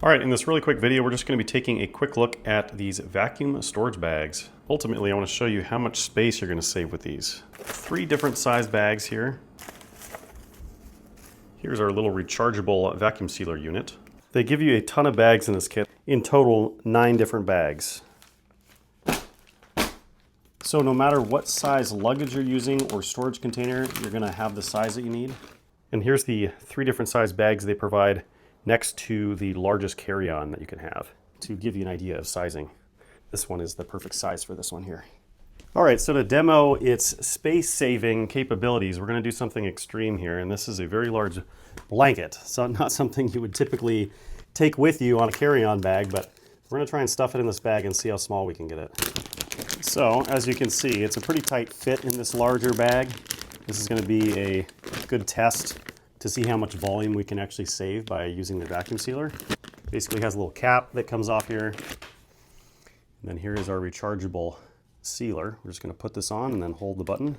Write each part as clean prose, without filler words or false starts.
All right, in this really quick video, we're just going to be taking a quick look at these vacuum storage bags. Ultimately, I want to show you how much space you're going to save with these. 3 different size bags here. Here's our little rechargeable vacuum sealer unit. They give you a ton of bags in this kit. In total, 9 different bags. So no matter what size luggage you're using or storage container, you're going to have the size that you need. And here's the 3 different size bags they provide next to the largest carry-on that you can have to give you an idea of sizing. This one is the perfect size for this one here. All right, so to demo its space-saving capabilities, we're going to do something extreme here, and this is a very large blanket. So not something you would typically take with you on a carry-on bag, but we're going to try and stuff it in this bag and see how small we can get it. So, as you can see, it's a pretty tight fit in this larger bag. This is going to be a good test to see how much volume we can actually save by using the vacuum sealer. Basically has a little cap that comes off here. And then here is our rechargeable sealer. We're just going to put this on and then hold the button.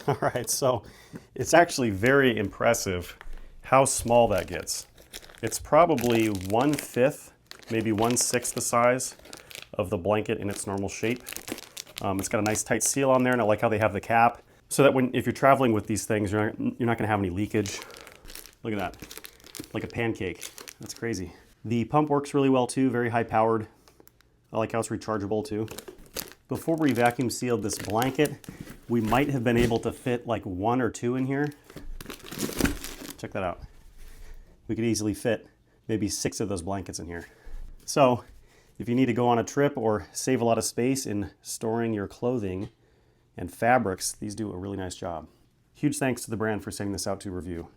All right, so it's actually very impressive how small that gets. It's probably 1/5, maybe 1/6 the size of the blanket in its normal shape. It's got a nice tight seal on there, and I like how they have the cap so that if you're traveling with these things, you're not going to have any leakage. Look at that, like a pancake. That's crazy. The pump works really well too, very high powered. I like how it's rechargeable too. Before we vacuum sealed this blanket, we might have been able to fit like 1 or 2 in here. Check that out. We could easily fit maybe 6 of those blankets in here. So if you need to go on a trip or save a lot of space in storing your clothing and fabrics, these do a really nice job. Huge thanks to the brand for sending this out to review.